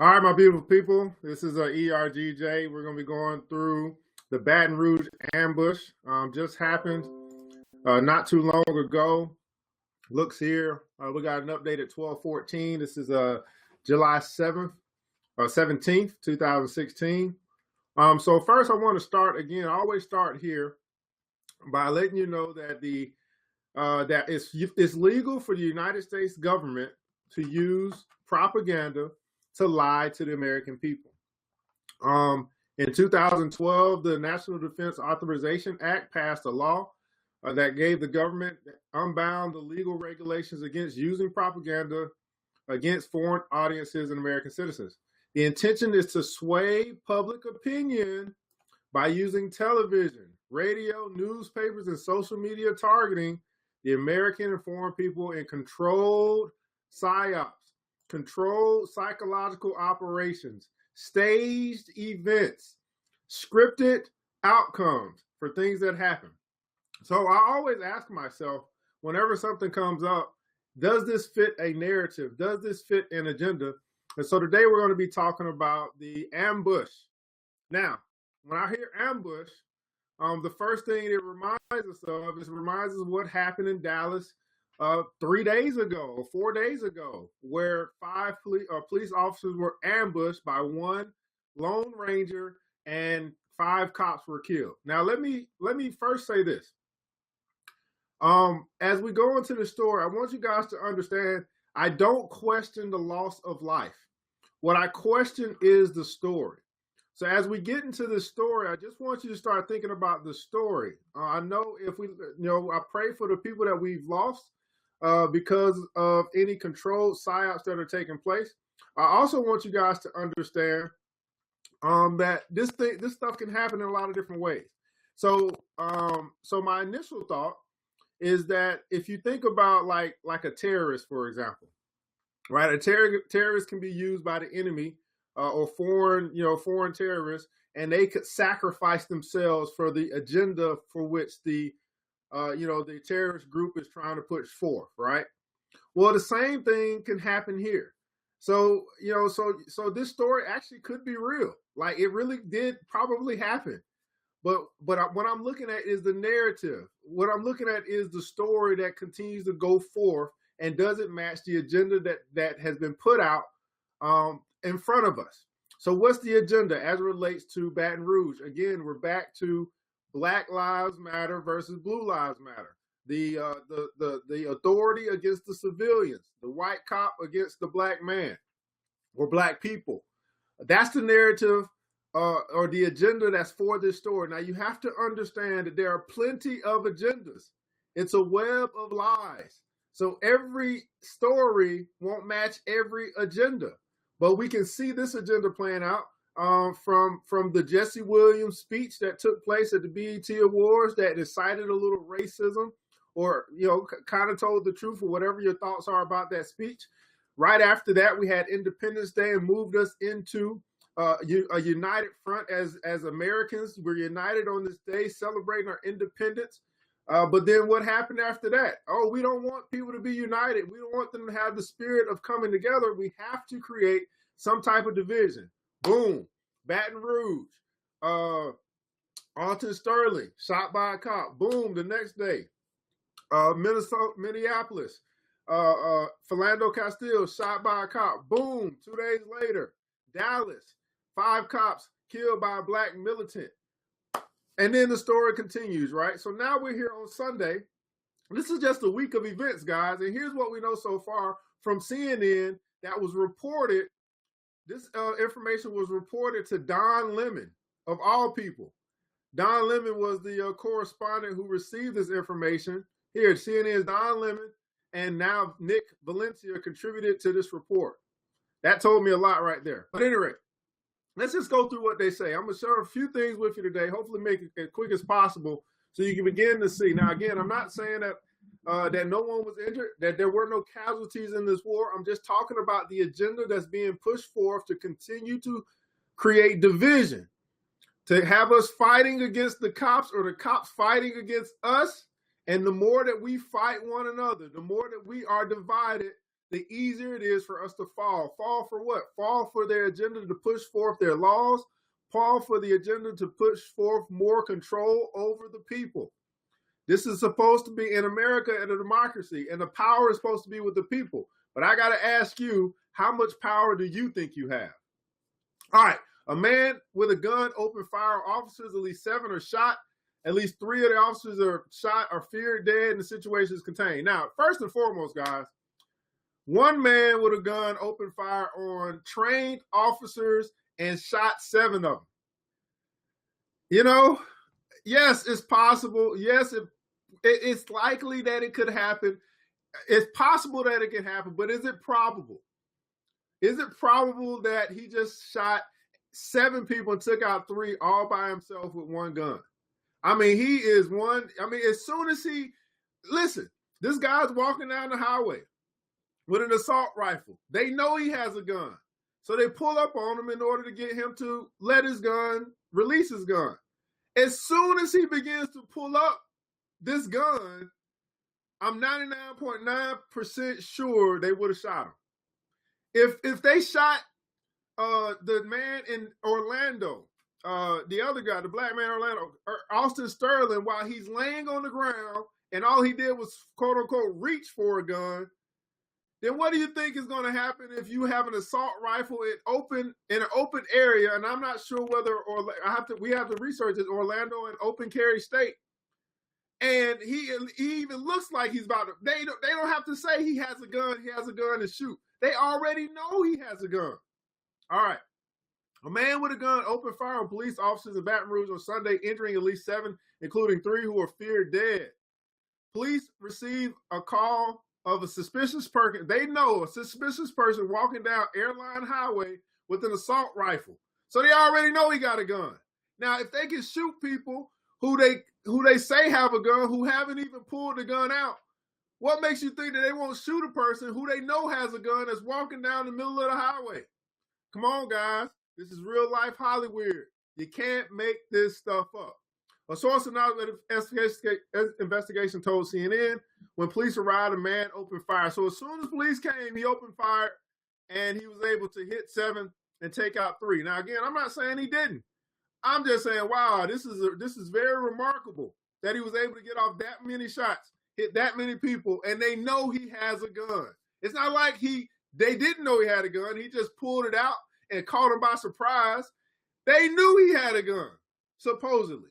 All right, my beautiful people. This is ERGJ. We're going to be going through the Baton Rouge Ambush. Just happened not too long ago. Looks here. We got an update at 12:14. This is July 7th, 17th, 2016. So first, I want to start again. I always start here by letting you know that that it's legal for the United States government to use propaganda to lie to the American people. In 2012, the National Defense Authorization Act passed a law that gave the government unbound the legal regulations against using propaganda against foreign audiences and American citizens. The intention is to sway public opinion by using television, radio, newspapers, and social media targeting the American and foreign people in controlled psyops, controlled psychological operations, staged events, scripted outcomes for things that happen. So I always ask myself, whenever something comes up, does this fit a narrative? Does this fit an agenda? And so today we're going to be talking about the ambush. Now, when I hear ambush, the first thing it reminds us of is what happened in Dallas 3 days ago or 4 days ago, where five police officers were ambushed by one Lone Ranger and 5 cops were killed. Now, let me first say this. As we go into the story, I want you guys to understand, I don't question the loss of life. What I question is the story. So as we get into this story, I just want you to start thinking about the story. I know I pray for the people that we've lost because of any controlled psyops that are taking place. I also want you guys to understand that this stuff can happen in a lot of different ways. So my initial thought is that if you think about like a terrorist, for example, right? A terrorist can be used by the enemy or foreign terrorists, and they could sacrifice themselves for the agenda for which the terrorist group is trying to push forth, right? Well, the same thing can happen here. So this story actually could be real. Like, it really did probably happen. But what I'm looking at is the narrative. What I'm looking at is the story that continues to go forth and doesn't match the agenda that has been put out in front of us. So what's the agenda as it relates to Baton Rouge? Again, we're back to Black Lives Matter versus Blue Lives Matter. The authority against the civilians, the white cop against the black man or black people. That's the narrative or the agenda that's for this story. Now, you have to understand that there are plenty of agendas. It's a web of lies. So every story won't match every agenda. But we can see this agenda playing out from the Jesse Williams speech that took place at the BET Awards that incited a little racism or, kind of told the truth or whatever your thoughts are about that speech. Right after that, we had Independence Day and moved us into a united front as Americans. We're united on this day, celebrating our independence. But then what happened after that? Oh, we don't want people to be united. We don't want them to have the spirit of coming together. We have to create some type of division. Boom. Baton Rouge. Alton Sterling, shot by a cop. Boom, the next day. Minneapolis. Philando Castile, shot by a cop. Boom, 2 days later. Dallas, 5 cops killed by a black militant. And then the story continues, right? So now we're here on Sunday. This is just a week of events, guys. And here's what we know so far from CNN that was reported. This information was reported to Don Lemon, of all people. Don Lemon was the correspondent who received this information. Here, CNN's Don Lemon, and now Nick Valencia contributed to this report. That told me a lot right there. But anyway, let's just go through what they say. I'm going to share a few things with you today, hopefully make it as quick as possible so you can begin to see. Now, again, I'm not saying that that no one was injured, that there were no casualties in this war. I'm just talking about the agenda that's being pushed forth to continue to create division, to have us fighting against the cops or the cops fighting against us. And the more that we fight one another, the more that we are divided, the easier it is for us to fall. Fall for what? Fall for their agenda to push forth their laws. Fall for the agenda to push forth more control over the people. This is supposed to be in America and a democracy, and the power is supposed to be with the people. But I got to ask you, how much power do you think you have? All right, a man with a gun opened fire. Officers, at least 7 are shot. At least 3 of the officers are shot or feared dead, and the situation is contained. Now, first and foremost, guys, one man with a gun opened fire on trained officers and shot 7 of them. You know, yes, it's possible. Yes, it's likely that it could happen. It's possible that it can happen, but is it probable? Is it probable that he just shot 7 people and took out 3 all by himself with one gun? I mean, he is one. I mean, as soon as listen, this guy's walking down the highway with an assault rifle. They know he has a gun. So they pull up on him in order to get him to release his gun. As soon as he begins to pull up this gun, I'm 99.9% sure they would have shot him. If they shot the man in Orlando, the other guy, the black man in Orlando, Austin Sterling, while he's laying on the ground and all he did was quote unquote reach for a gun, then what do you think is going to happen if you have an assault rifle in an open area? And I'm not sure whether we have to research it. Orlando an open carry state, and he even looks like he's about to. They don't have to say he has a gun. He has a gun to shoot. They already know he has a gun. All right. A man with a gun opened fire on police officers in Baton Rouge on Sunday, injuring at least 7, including 3 who were feared dead. Police received a call of a suspicious person. They know a suspicious person walking down Airline Highway with an assault rifle. So they already know he got a gun. Now, if they can shoot people who they say have a gun, who haven't even pulled the gun out, what makes you think that they won't shoot a person who they know has a gun that's walking down the middle of the highway? Come on, guys. This is real life Hollywood. You can't make this stuff up. A source in the investigation told CNN when police arrived, a man opened fire. So as soon as police came, he opened fire and he was able to hit 7 and take out 3. Now, again, I'm not saying he didn't. I'm just saying, wow, this is very remarkable that he was able to get off that many shots, hit that many people, and they know he has a gun. It's not like they didn't know he had a gun. He just pulled it out and caught him by surprise. They knew he had a gun, supposedly.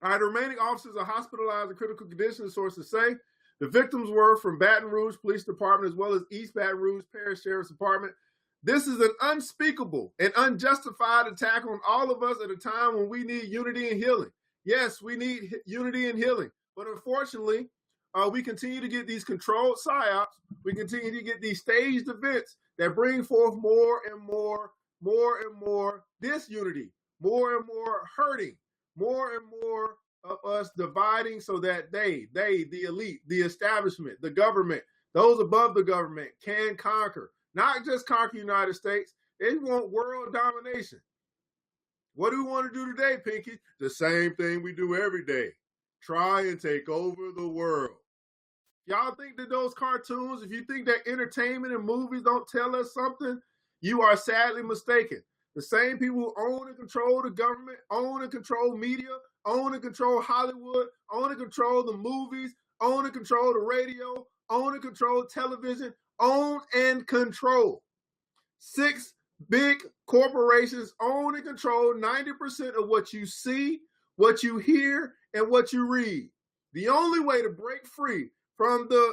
All right, the remaining officers are hospitalized in critical condition, sources say. The victims were from Baton Rouge Police Department as well as East Baton Rouge Parish Sheriff's Department. This is an unspeakable and unjustified attack on all of us at a time when we need unity and healing. Yes, we need unity and healing. But unfortunately, we continue to get these controlled psyops. We continue to get these staged events that bring forth more and more disunity, more and more hurting, more and more of us dividing so that they, the elite, the establishment, the government, those above the government can conquer. Not just conquer the United States. They want world domination. What do we want to do today, Pinky? The same thing we do every day. Try and take over the world. Y'all think that those cartoons, if you think that entertainment and movies don't tell us something, you are sadly mistaken. The same people who own and control the government, own and control media, own and control Hollywood, own and control the movies, own and control the radio, own and control television, own and control. 6 big corporations own and control 90% of what you see, what you hear, and what you read. The only way to break free from the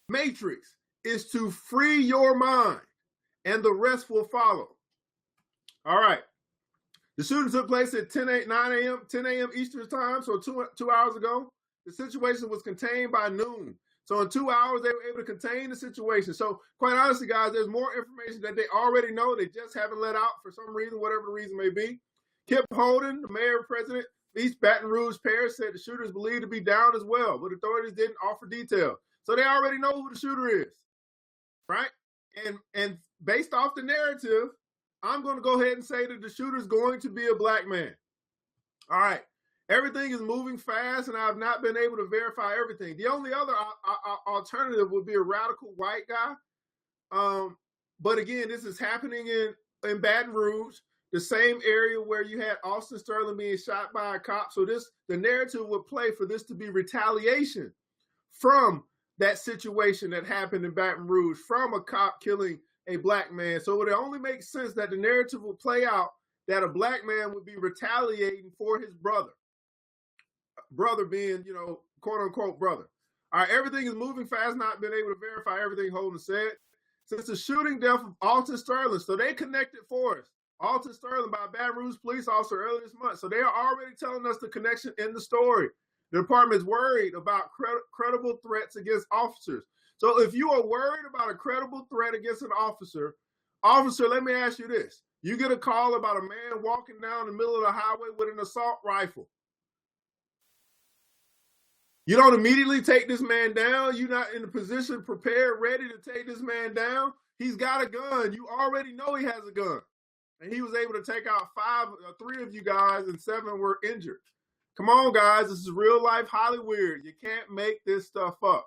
matrix is to free your mind, and the rest will follow. All right. The shooting took place at 10 a.m. Eastern time, so 2 hours ago. The situation was contained by noon. So in 2 hours, they were able to contain the situation. So quite honestly, guys, there's more information that they already know. They just haven't let out for some reason, whatever the reason may be. Kip Holden, the mayor and president, East Baton Rouge Parish, said the shooter is believed to be down as well, but authorities didn't offer detail. So they already know who the shooter is, right? And based off the narrative, I'm going to go ahead and say that the shooter is going to be a black man. All right. Everything is moving fast, and I've not been able to verify everything. The only other alternative would be a radical white guy. But again, this is happening in Baton Rouge, the same area where you had Austin Sterling being shot by a cop. So the narrative would play for this to be retaliation from that situation that happened in Baton Rouge, from a cop killing a black man. So it would only make sense that the narrative would play out that a black man would be retaliating for his brother being, quote unquote brother. All right, everything is moving fast, not been able to verify everything Holden said. Since the shooting death of Alton Sterling, so they connected for us. Alton Sterling by a Baton Rouge police officer earlier this month. So they are already telling us the connection in the story. The department is worried about credible threats against officers. So if you are worried about a credible threat against an officer, let me ask you this. You get a call about a man walking down the middle of the highway with an assault rifle. You don't immediately take this man down. You're not in a position, prepared, ready to take this man down. He's got a gun. You already know he has a gun. And he was able to take out 3 of you guys, and 7 were injured. Come on, guys. This is real life Hollywood. You can't make this stuff up.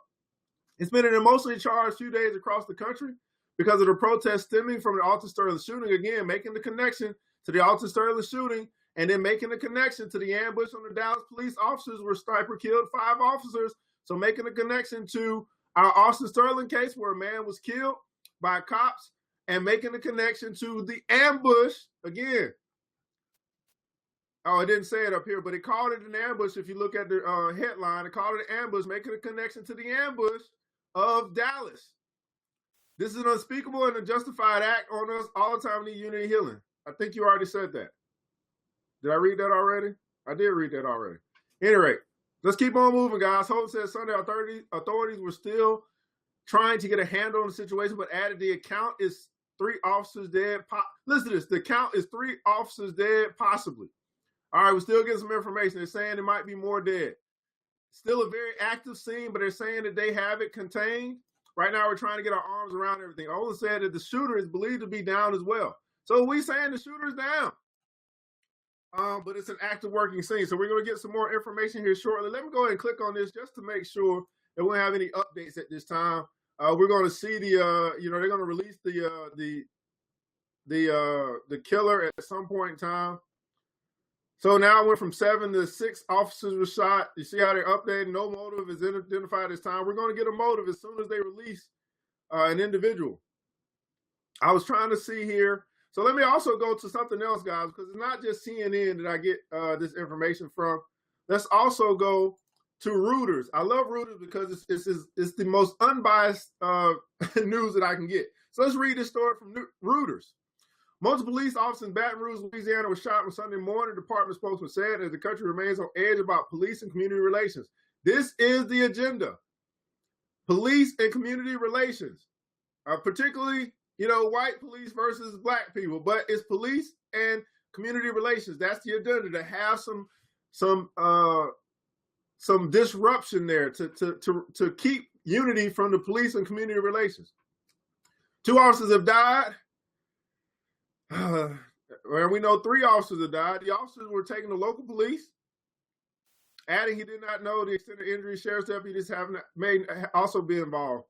It's been an emotionally charged few days across the country because of the protests stemming from the Alton Sterling shooting. Again, making the connection to the Alton Sterling shooting, and then making the connection to the ambush on the Dallas police officers where Sniper killed 5 officers. So making the connection to our Austin Sterling case where a man was killed by cops, and making the connection to the ambush again. Oh, I didn't say it up here, but it called it an ambush. If you look at the headline, it called it an ambush, making a connection to the ambush of Dallas. This is an unspeakable and unjustified act on us all the time, need unity and healing. I think you already said that. Did I read that already? I did read that already. Anyway, let's keep on moving, guys. Holden says Sunday authorities were still trying to get a handle on the situation, but added the account is 3 officers dead. Listen to this. The count is 3 officers dead, possibly. All right, we're still getting some information. They're saying there might be more dead. Still a very active scene, but they're saying that they have it contained. Right now, we're trying to get our arms around everything. Olin said that the shooter is believed to be down as well. So we saying the shooter's down. But it's an active working scene. So we're going to get some more information here shortly. Let me go ahead and click on this just to make sure that we don't have any updates at this time. We're going to see they're going to release the killer at some point in time. So now it went from 7 to 6 officers were shot. You see how they're updating. No motive is identified this time. We're going to get a motive as soon as they release an individual. I was trying to see here. So let me also go to something else, guys, because it's not just CNN that I get this information from. Let's also go to Reuters. I love Reuters because it's the most unbiased news that I can get. So let's read this story from Reuters. Multiple police officers in Baton Rouge, Louisiana, were shot on Sunday morning. The department spokesman said as the country remains on edge about police and community relations. This is the agenda. Police and community relations, particularly, white police versus black people, but it's police and community relations. That's the agenda, to have some disruption there to keep unity from the police and community relations. 2 officers have died. Well, we know 3 officers have died. The officers were taken to local police. Adding, he did not know the extent of injury. Sheriff's deputies may also be involved.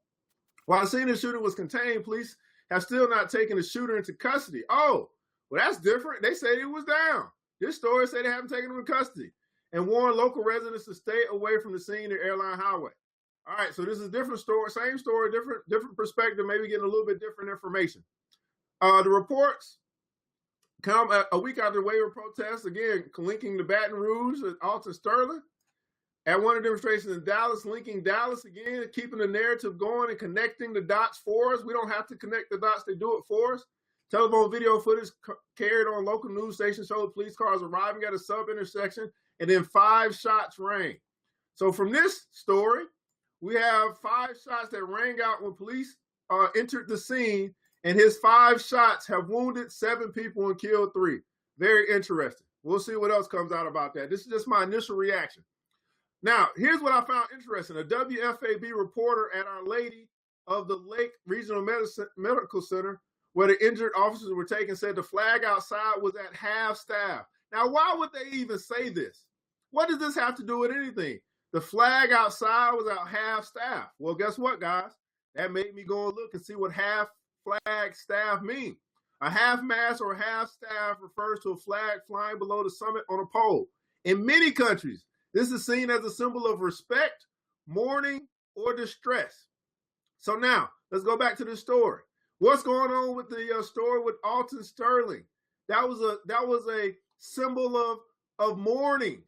While the scene of the shooting was contained, police have still not taken the shooter into custody. Oh, well, that's different. They say it was down. This story say they haven't taken him in custody and warned local residents to stay away from the scene near Airline Highway. All right, so this is a different story, same story, different perspective, maybe getting a little bit different information. The reports come a week after the waiver protests, again, linking the Baton Rouge and Alton Sterling. At one of the demonstrations in Dallas, linking Dallas again, keeping the narrative going and connecting the dots for us. We don't have to connect the dots, they do it for us. Telephone video footage carried on local news stations showed police cars arriving at a sub-intersection, and then 5 shots rang. So from this story, we have 5 shots that rang out when police entered the scene, and his 5 shots have wounded 7 people and killed 3. Very interesting. We'll see what else comes out about that. This is just my initial reaction. Now, here's what I found interesting. A WFAB reporter at Our Lady of the Lake Regional Medical Center, where the injured officers were taken, said the flag outside was at half staff. Now, why would they even say this? What does this have to do with anything? The flag outside was out half staff. Well, guess what, guys? That made me go and look and see what half flag staff mean. A half mast or half staff refers to a flag flying below the summit on a pole. In many countries, this is seen as a symbol of respect, mourning, or distress. So now, let's go back to the story. What's going on with the story with Alton Sterling? That was a symbol of mourning.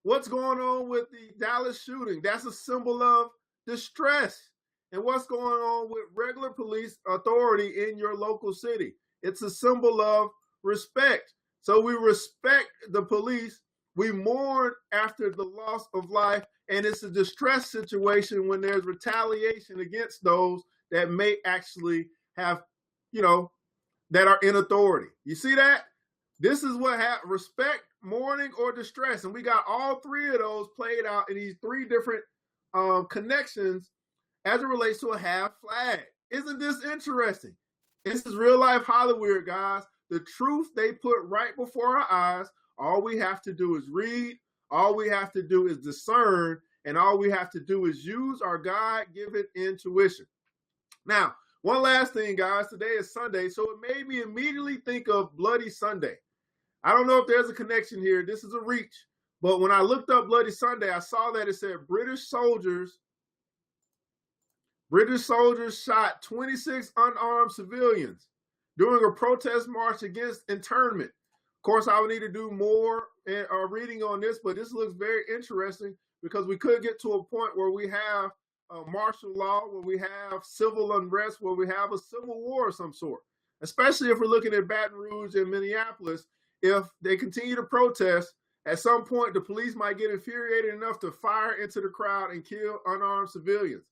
What's going on with the Dallas shooting? That's a symbol of distress. And what's going on with regular police authority in your local city? It's a symbol of respect. So we respect the police. We mourn after the loss of life. And it's a distress situation when there's retaliation against those that may actually have, that are in authority. You see that? This is what respect, mourning, or distress. And we got all three of those played out in these three different connections as it relates to a half flag. Isn't this interesting? This is real life Hollywood, guys. The truth they put right before our eyes. All we have to do is read. All we have to do is discern. And all we have to do is use our God-given intuition. Now, one last thing, guys. Today is Sunday, so it made me immediately think of Bloody Sunday. I don't know if there's a connection here. This is a reach. But when I looked up Bloody Sunday, I saw that it said British soldiers shot 26 unarmed civilians during a protest march against internment. Of course, I would need to do more reading on this, but this looks very interesting because we could get to a point where we have martial law, where we have civil unrest, where we have a civil war of some sort, especially if we're looking at Baton Rouge and Minneapolis. If they continue to protest, at some point, the police might get infuriated enough to fire into the crowd and kill unarmed civilians.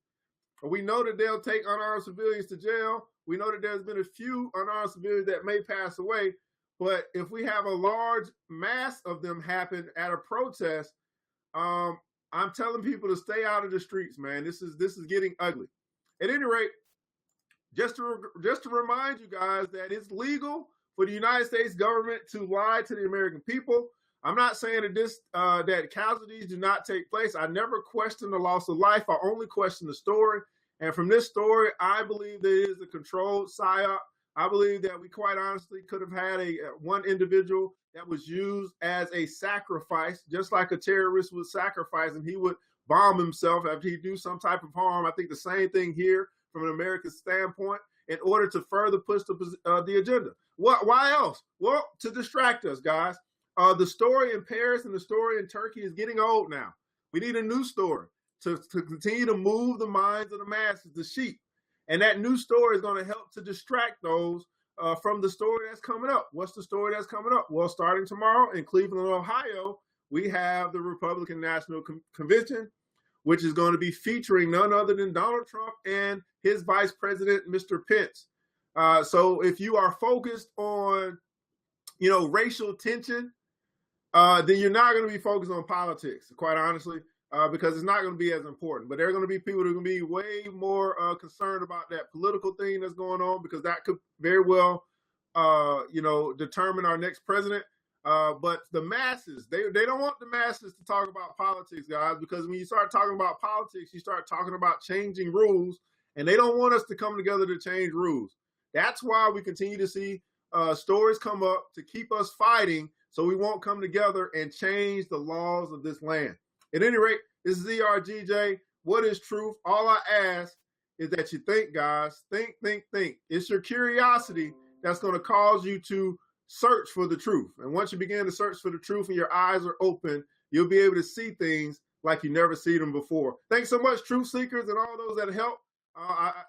We know that they'll take unarmed civilians to jail. We know that there's been a few unarmed civilians that may pass away. But if we have a large mass of them happen at a protest, I'm telling people to stay out of the streets, man. This is getting ugly. At any rate, just to remind you guys that it's legal for the United States government to lie to the American people. I'm not saying that that casualties do not take place. I never question the loss of life. I only question the story. And from this story, I believe that it is a controlled psyop. I believe that we quite honestly could have had one individual that was used as a sacrifice, just like a terrorist would sacrifice, and he would bomb himself after he do some type of harm. I think the same thing here from an American standpoint, in order to further push the agenda. Why else? Well, to distract us, guys. The story in Paris and the story in Turkey is getting old now. We need a new story to continue to move the minds of the masses, the sheep. And that new story is going to help to distract those from the story that's coming up. What's the story that's coming up? Well, starting tomorrow in Cleveland, Ohio, we have the Republican National Convention, which is going to be featuring none other than Donald Trump and his vice president, Mr. Pence. So if you are focused on, racial tension, then you're not going to be focused on politics, quite honestly, because it's not going to be as important. But there are going to be people who are going to be way more concerned about that political thing that's going on, because that could very well, determine our next president. But the masses, they don't want the masses to talk about politics, guys, because when you start talking about politics, you start talking about changing rules, and they don't want us to come together to change rules. That's why we continue to see stories come up to keep us fighting, so we won't come together and change the laws of this land. At any rate, this is ERGJ. What is truth? All I ask is that you think, guys. Think. It's your curiosity that's going to cause you to search for the truth. And once you begin to search for the truth and your eyes are open, you'll be able to see things like you never seen them before. Thanks so much, truth seekers, and all those that help.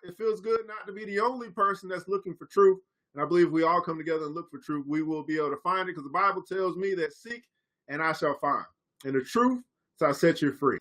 It feels good not to be the only person that's looking for truth. And I believe if we all come together and look for truth, we will be able to find it, because the Bible tells me that seek and I shall find. And the truth shall set you free.